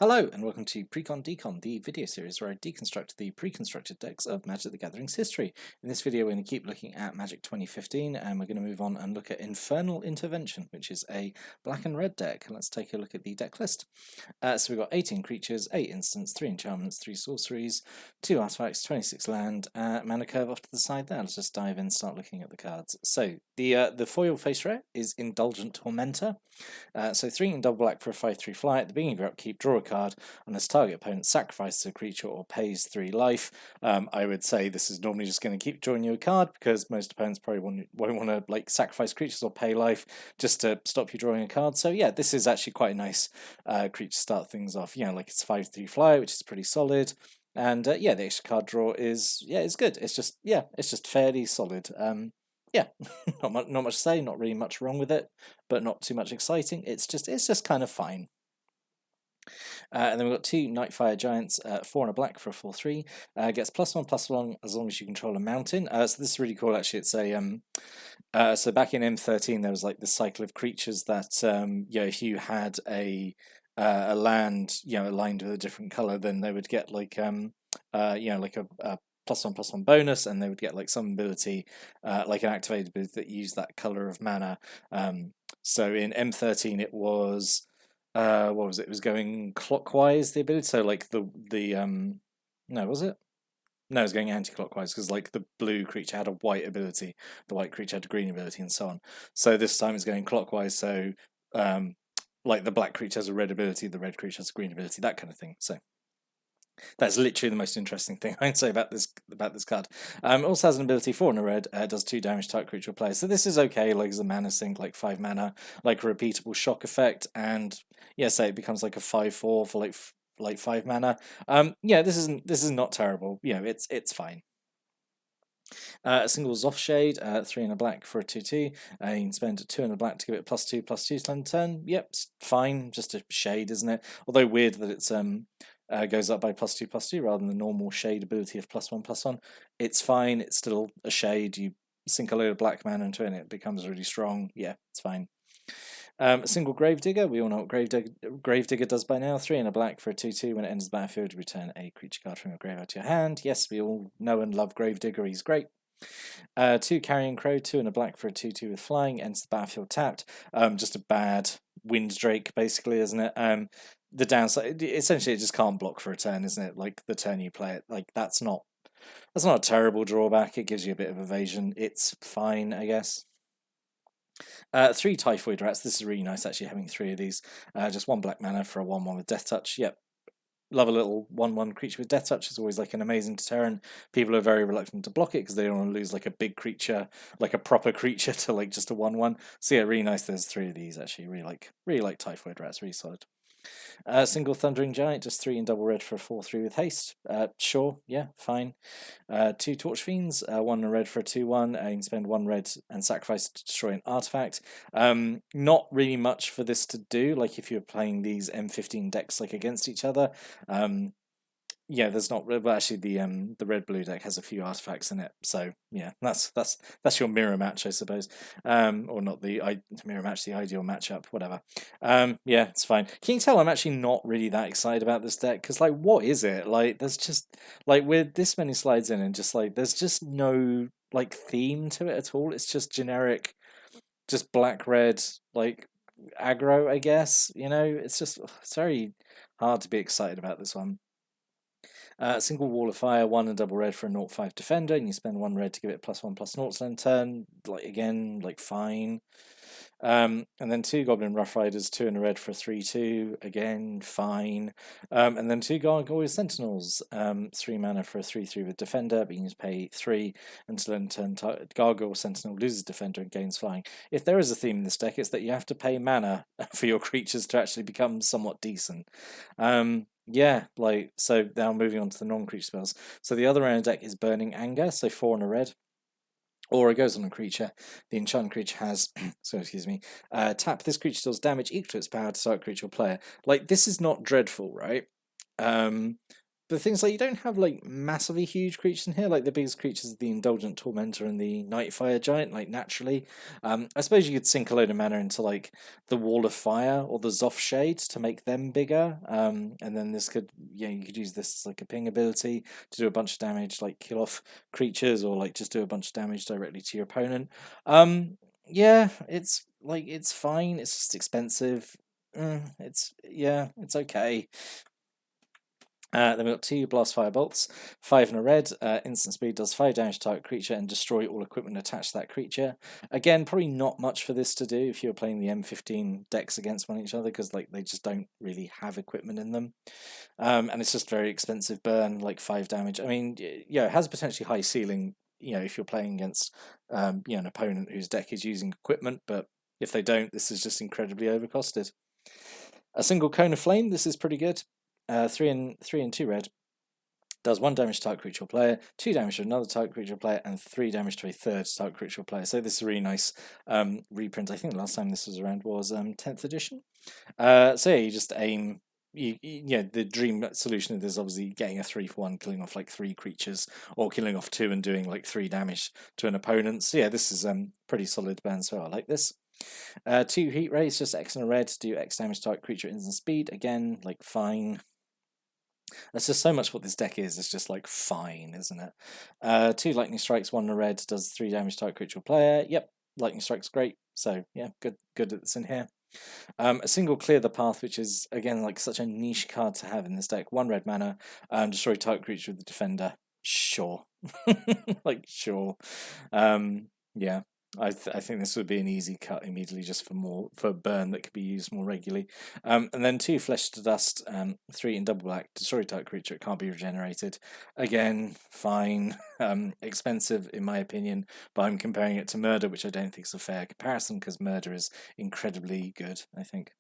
Hello and welcome to Precon Decon, the video series where I deconstruct the pre-constructed decks of Magic the Gathering's history. In this video we're going to keep looking at Magic 2015 and we're going to move on and look at Infernal Intervention, which is a black and red deck. Let's take a look at the deck list. So we've got 18 creatures, 8 instants, 3 enchantments, 3 sorceries, 2 artifacts, 26 land, mana curve off to the side there. Let's just dive in and start looking at the cards. So the foil face rare is Indulgent Tormentor. So 3 in double black for a 5/3 fly. At the beginning of your upkeep, draw a card unless target opponent sacrifices a creature or pays 3 life. I would say this is normally just going to keep drawing you a card because most opponents probably won't want to like sacrifice creatures or pay life just to stop you drawing a card. So yeah, this is actually quite a nice creature to start things off. You know, like it's 5/3 fly, which is pretty solid. And yeah, the extra card draw is it's good. It's just fairly solid. Yeah, not much to say. Not really much wrong with it, but not too much exciting. It's just kind of fine. And then we've got 2 Nightfire Giants, 4 and a black for a 4/3. Gets +1/+1 as long as you control a mountain. So this is really cool. Actually, it's a so back in M13 there was like this cycle of creatures that if you had a land aligned with a different color, then they would get like like a +1/+1 bonus, and they would get like some ability, like an activated ability that used that color of mana. So in M13 it was what was it? It was going clockwise, the ability. So like no, was it? No, it was going anti-clockwise because like the blue creature had a white ability, the white creature had a green ability, and so on. So this time it's going clockwise. So like the black creature has a red ability, the red creature has a green ability, that kind of thing. So that's literally the most interesting thing I can say about this card. It also has an ability 4 and a red, does 2 damage to target creature or player. So this is okay, like as a mana sink, like 5 mana, like a repeatable shock effect, and yeah, say it becomes like a 5/4 for like 5 mana. Yeah, this is not terrible. It's fine. A single Zoff Shade, 3 and a black for a 2/2. You can spend 2 and a black to give it +2/+2 slam turn. Yep, it's fine, just a shade, isn't it? Although weird that it's goes up by +2/+2 rather than the normal shade ability of +1/+1. It's fine. It's still a shade. You sink a load of black mana into it, and it becomes really strong. Yeah, it's fine. A single Gravedigger. We all know what Gravedigger does by now. 3 and a black for a 2/2. When it enters the battlefield, return a creature card from your graveyard to your hand. Yes, we all know and love Gravedigger. He's great. 2 Carrion Crow, 2 and a black for a 2/2 with flying, enters the battlefield tapped. Just a bad Winddrake, basically, isn't it? The downside, essentially, it just can't block for a turn, isn't it? Like the turn you play it, like that's not a terrible drawback. It gives you a bit of evasion. It's fine, I guess. 3 Typhoid Rats. This is really nice, actually, having 3 of these. Just 1 black mana for a 1/1 with Death Touch. Yep. Love a little 1/1 creature with Death Touch. It's always like an amazing deterrent. People are very reluctant to block it because they don't want to lose like a big creature, like a proper creature, to like just a 1/1. So yeah, really nice. There's 3 of these actually. Really like Typhoid Rats. Really solid. Single Thundering Giant, just 3 in double red for a 4/3 with haste. Sure, yeah, fine. 2 Torch Fiends, 1 in red for a 2/1. You can spend 1 red and sacrifice to destroy an artifact. Not really much for this to do. Like if you're playing these M15 decks like against each other, yeah, there's not. But actually, the red blue deck has a few artifacts in it, so yeah, that's your mirror match, I suppose, or not the mirror match, the ideal matchup, whatever. Yeah, it's fine. Can you tell I'm actually not really that excited about this deck? Because like, what is it? Like, there's just like with this many slides in, and just like there's just no like theme to it at all. It's just generic, just black red like aggro, I guess. It's very hard to be excited about this one. Single Wall of Fire, 1 and double red for a 0/5 defender, and you spend 1 red to give it +1/+0 slam turn. Like again, like fine. And then 2 Goblin Rough Riders, 2 and a red for a 3/2, again fine. And then 2 Gargoyle Sentinels, 3 mana for a 3/3 with defender, but you need to pay 3 until end turn. Gargoyle Sentinel loses defender and gains flying. If there is a theme in this deck, it's that you have to pay mana for your creatures to actually become somewhat decent. Yeah, like, so now moving on to the non-creature spells. So the other end deck is Burning Anger, so 4 and a red. Or it goes on a creature. The enchanted creature has, tap. This creature deals damage equal to its power to target creature or player. Like, this is not dreadful, right? But things like you don't have like massively huge creatures in here. Like the biggest creatures are the Indulgent Tormentor and the Nightfire Giant, like naturally. I suppose you could sink a load of mana into like the Wall of Fire or the Zoff Shade to make them bigger. And then this could, you could use this as like a ping ability to do a bunch of damage, like kill off creatures or like just do a bunch of damage directly to your opponent. Yeah, it's like it's fine. It's just expensive. It's okay. Then we've got 2 Blast Fire Bolts, 5 and a red. Instant speed does 5 damage to target creature and destroy all equipment attached to that creature. Again, probably not much for this to do if you're playing the M15 decks against one each other, because like they just don't really have equipment in them. And it's just very expensive burn, like 5 damage. I mean, yeah, it has a potentially high ceiling, if you're playing against an opponent whose deck is using equipment, but if they don't, this is just incredibly overcosted. A single Cone of Flame, this is pretty good. 3 and 2 red, does 1 damage to target creature or player, 2 damage to another target creature or player, and 3 damage to a third target creature or player. So this is a really nice reprint. I think the last time this was around was 10th edition. So yeah, you just aim. The dream solution of this is obviously getting a 3-for-1, killing off like 3 creatures, or killing off 2 and doing like 3 damage to an opponent. So yeah, this is pretty solid burn, so I like this. 2 Heat Rays, just X and a red, do X damage to target creature instant speed. Again, like fine. That's just so much what this deck is. It's just like fine, isn't it? 2 Lightning Strikes, 1 in a red, does 3 damage to target creature player. Yep, Lightning Strike's great. So yeah, good that it's in here. A single Clear the Path, which is again like such a niche card to have in this deck. 1 red mana, destroy target creature with the defender. Sure, like sure. Yeah. I think this would be an easy cut immediately, just for burn that could be used more regularly. And then 2 Flesh to Dust, 3 in double black, destroy type creature, it can't be regenerated. Again, fine. Expensive in my opinion, but I'm comparing it to Murder, which I don't think is a fair comparison because Murder is incredibly good, I think.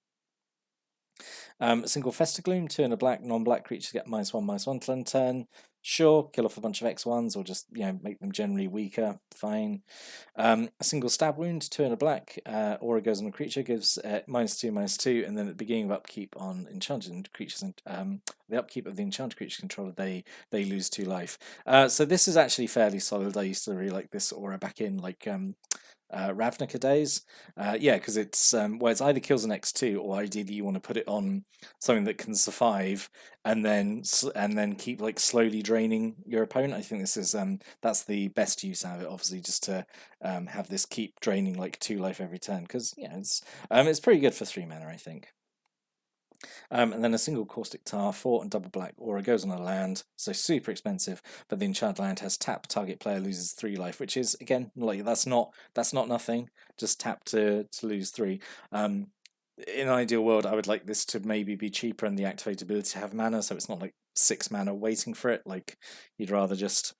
A single Festagloom, 2 in a black, non-black creatures get -1/-1 till end turn. Sure, kill off a bunch of X1s or just make them generally weaker. Fine. A single Stab Wound, 2 in a black. Aura goes on a creature, gives -2/-2, and then at the beginning of upkeep on enchanted creatures and the upkeep of the enchanted creature controller, they lose 2 life. So this is actually fairly solid. I used to really like this aura back in like Ravnica days. Because it's it's either kills an X2 or ideally you want to put it on something that can survive and then keep like slowly draining your opponent. I think this is that's the best use out of it, obviously, just to have this keep draining like 2 life every turn, because it's pretty good for 3 mana, I think. And then a single Caustic Tar, 4 and double black aura goes on a land, so super expensive, but the enchanted land has tap, target player loses 3 life, which is again like that's not nothing, just tap to lose 3. In an ideal world, I would like this to maybe be cheaper and the activate ability to have mana, so it's not like 6 mana waiting for it. Like you'd rather just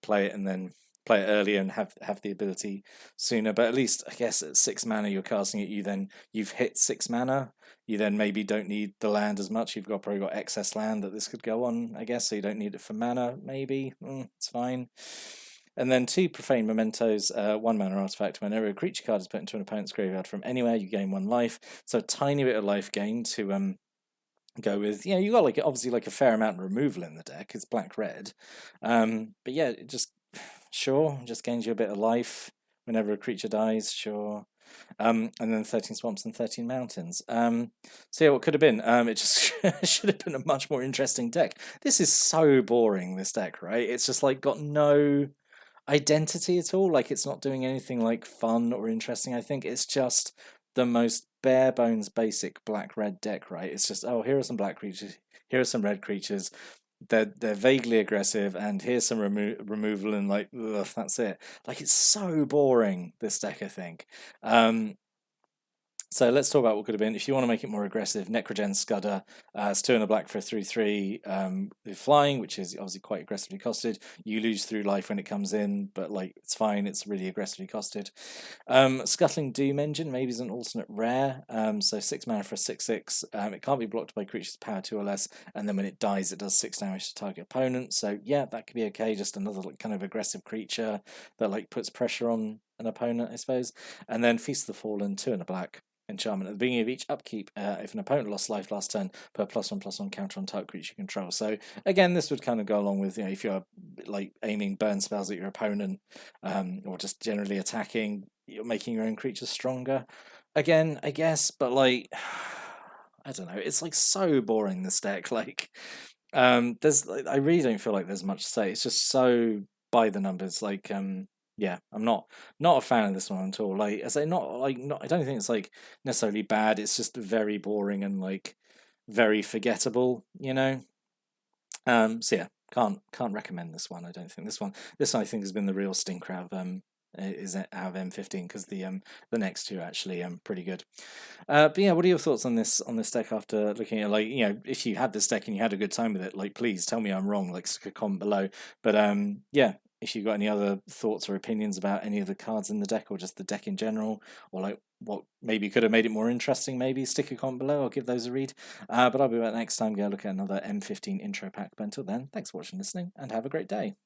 play it and then play it earlier and have the ability sooner. But at least I guess at 6 mana you're casting it, you've hit 6 mana. You then maybe don't need the land as much. You've probably got excess land that this could go on, I guess, so you don't need it for mana, maybe. It's fine. And then 2 Profane Mementos, 1 mana artifact. Whenever a creature card is put into an opponent's graveyard from anywhere, you gain 1 life. So a tiny bit of life gain to go with. You got like obviously like a fair amount of removal in the deck. It's black-red. But yeah, it just gains you a bit of life whenever a creature dies, sure. And then 13 Swamps and 13 Mountains. So yeah, what could have been? It just should have been a much more interesting deck. This is so boring, this deck, right? It's just like got no identity at all. Like it's not doing anything like fun or interesting. I think it's just the most bare bones basic black-red deck, right? It's just, here are some black creatures, here are some red creatures. They're vaguely aggressive, and here's some removal, and like that's it. Like it's so boring, this deck, I think. So let's talk about what could have been. If you want to make it more aggressive, Necrogen Scudder, it's 2 and a black for a 3/3 with flying, which is obviously quite aggressively costed. You lose 3 life when it comes in, but like it's fine, it's really aggressively costed. Scuttling Doom Engine maybe is an alternate rare. So 6 mana for a 6/6. It can't be blocked by creatures power 2 or less, and then when it dies, it does 6 damage to target opponent. So yeah, that could be okay. Just another like kind of aggressive creature that like puts pressure on an opponent, I suppose. And then Feast of the Fallen, 2 and a black. enchantment. At the beginning of each upkeep, if an opponent lost life last turn, put a +1/+1 counter on target creature you control. So again, this would kind of go along with, you know, if you're like aiming burn spells at your opponent, or just generally attacking, you're making your own creatures stronger. Again, I guess, but like, I don't know. It's like so boring, this deck. Like, there's, I really don't feel like there's much to say. It's just so by the numbers. Like, yeah, I'm not a fan of this one at all. Like, I say, not. I don't think it's like necessarily bad. It's just very boring and like very forgettable. You know. So yeah, can't recommend this one. I don't think this I think has been the real stinker out of is out of M15, because the next two are actually pretty good. But yeah, what are your thoughts on this deck after looking at, like, you know, if you had this deck and you had a good time with it, like, please tell me I'm wrong, like, comment below. But yeah, if you've got any other thoughts or opinions about any of the cards in the deck, or just the deck in general, or like what maybe could have made it more interesting, maybe stick a comment below. I'll give those a read. But I'll be back next time, go look at another M15 intro pack. But until then, thanks for watching, listening, and have a great day.